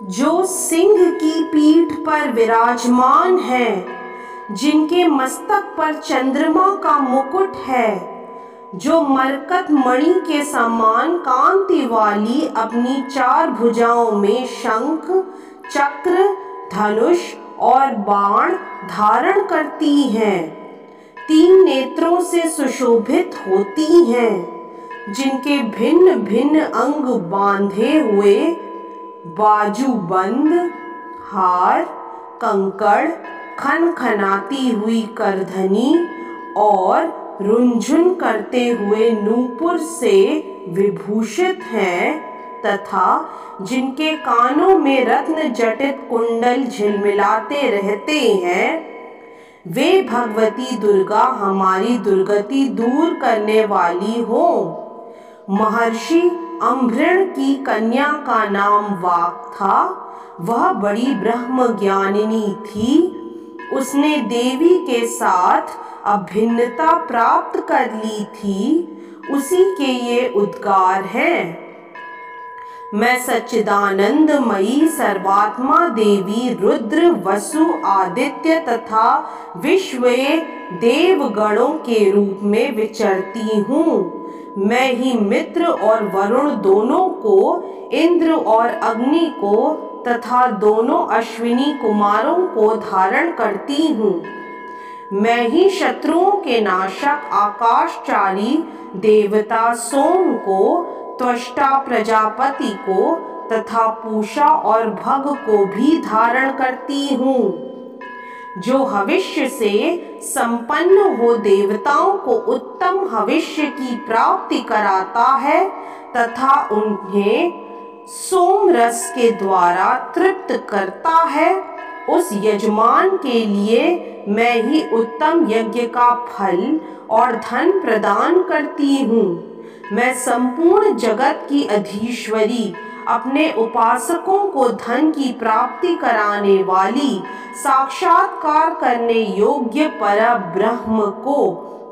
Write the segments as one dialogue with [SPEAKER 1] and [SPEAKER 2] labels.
[SPEAKER 1] जो सिंह की पीठ पर विराजमान है, जिनके मस्तक पर चंद्रमा का मुकुट है, जो मरकत मणि के समान कांति वाली अपनी 4 भुजाओं में शंख, चक्र, धनुष और बाण धारण करती हैं, 3 नेत्रों से सुशोभित होती हैं, जिनके भिन्न भिन्न अंग बांधे हुए, बाजूबंद, हार, कंकड़, खनखनाती हुई करधनी और रुंझुन करते हुए नूपुर से विभूषित हैं, तथा जिनके कानों में रत्न जटित कुंडल झिलमिलाते रहते हैं, वे भगवती दुर्गा हमारी दुर्गति दूर करने वाली हो। महर्षि अम्भृण की कन्या का नाम वाक था। वह बड़ी ब्रह्म ज्ञानिनी थी। उसने देवी के साथ अभिन्नता प्राप्त कर ली थी। उसी के ये उद्गार हैं। मैं सच्चिदानंदमयी सर्वात्मा देवी रुद्र, वसु, आदित्य तथा विश्वए देवगणों के रूप में विचरती हूँ। मैं ही मित्र और वरुण दोनों को, इंद्र और अग्नि को तथा दोनों अश्विनी कुमारों को धारण करती हूँ। मैं ही शत्रुओं के नाशक आकाशचारी देवता सोम को, त्वष्टा प्रजापति को तथा पूषा और भग को भी धारण करती हूँ। जो हविष्य से संपन्न हो देवताओं को उत्तम हविष्य की प्राप्ति कराता है तथा उन्हें सोम रस के द्वारा तृप्त करता है, उस यजमान के लिए मैं ही उत्तम यज्ञ का फल और धन प्रदान करती हूँ। मैं संपूर्ण जगत की अधीश्वरी, अपने उपासकों को धन की प्राप्ति कराने वाली, साक्षात्कार करने योग्य परब्रह्म को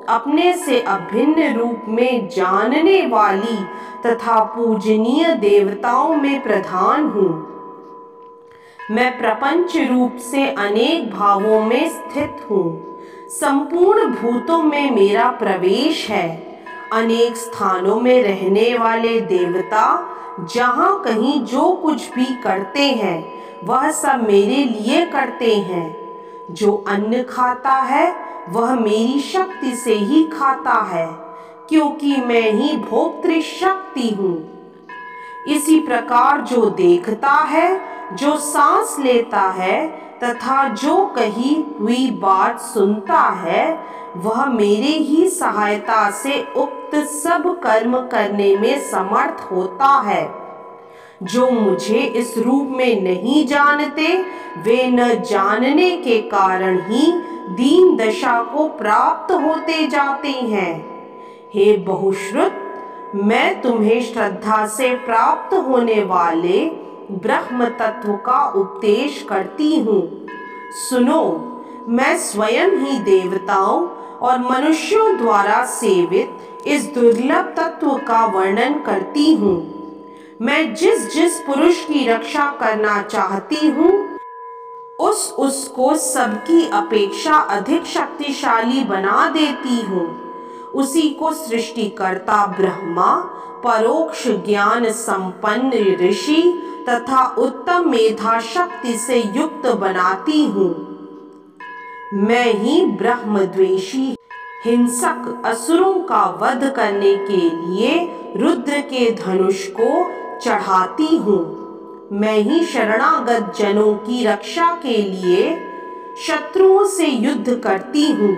[SPEAKER 1] अपने से अभिन्न रूप में जानने वाली तथा पूजनीय देवताओं में प्रधान हूँ। मैं प्रपंच रूप से अनेक भावों में स्थित हूँ। संपूर्ण भूतों में मेरा प्रवेश है। अनेक स्थानों में रहने वाले देवता जहाँ कहीं जो कुछ भी करते हैं, वह सब मेरे लिए करते हैं। जो अन्न खाता है वह मेरी शक्ति से ही खाता है, क्योंकि मैं ही भोक्तृ शक्ति हूँ। इसी प्रकार जो देखता है, जो सांस लेता है तथा जो कही हुई बात सुनता है, वह मेरे ही सहायता से उक्त सब कर्म करने में समर्थ होता है। जो मुझे इस रूप में नहीं जानते, वे न जानने के कारण ही दीन दशा को प्राप्त होते जाते हैं। हे बहुश्रुत, मैं तुम्हें श्रद्धा से प्राप्त होने वाले ब्रह्म तत्व का उपदेश करती हूँ। सुनो, मैं स्वयं ही देवताओं और मनुष्यों द्वारा सेवित इस दुर्लभ तत्व का वर्णन करती हूँ। मैं जिस जिस पुरुष की रक्षा करना चाहती हूँ, उसको सबकी अपेक्षा अधिक शक्तिशाली बना देती हूँ। उसी को सृष्टिकर्ता ब्रह्मा, परोक्ष ज्ञान संपन्न ऋषि तथा उत्तम मेधा शक्ति से युक्त बनाती हूँ। मैं ही ब्रह्मद्वेषी हिंसक असुरों का वध करने के लिए रुद्र के धनुष को चढ़ाती हूँ। मैं ही शरणागत जनों की रक्षा के लिए शत्रुओं से युद्ध करती हूँ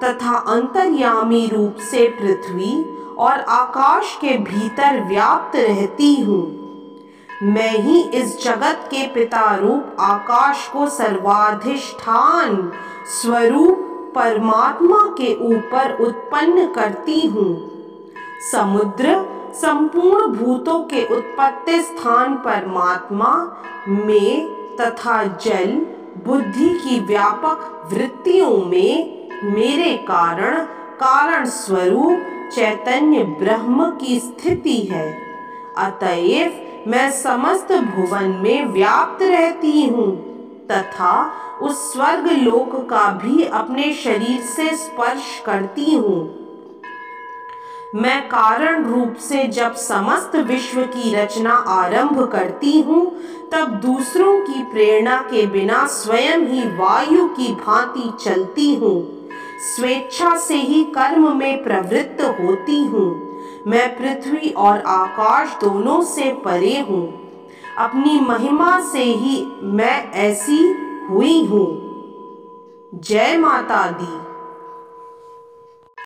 [SPEAKER 1] तथा अंतर्यामी रूप से पृथ्वी और आकाश के भीतर व्याप्त रहती हूँ। मैं ही इस जगत के पिता रूप आकाश को सर्वाधिष्ठान स्वरूप परमात्मा के ऊपर उत्पन्न करती हूँ। समुद्र संपूर्ण भूतों के उत्पत्ति स्थान परमात्मा में तथा जल बुद्धि की व्यापक वृत्तियों में मेरे कारण स्वरूप चैतन्य ब्रह्म की स्थिति है। अतएव मैं समस्त भुवन में व्याप्त रहती हूँ तथा उस स्वर्ग लोक का भी अपने शरीर से स्पर्श करती हूँ। मैं कारण रूप से जब समस्त विश्व की रचना आरंभ करती हूँ तब दूसरों की प्रेरणा के बिना स्वयं ही वायु की भांति चलती हूँ। स्वेच्छा से ही कर्म में प्रवृत्त होती हूँ। मैं पृथ्वी और आकाश दोनों से परे हूँ। अपनी महिमा से ही मैं ऐसी हुई हूँ। जय माता दी।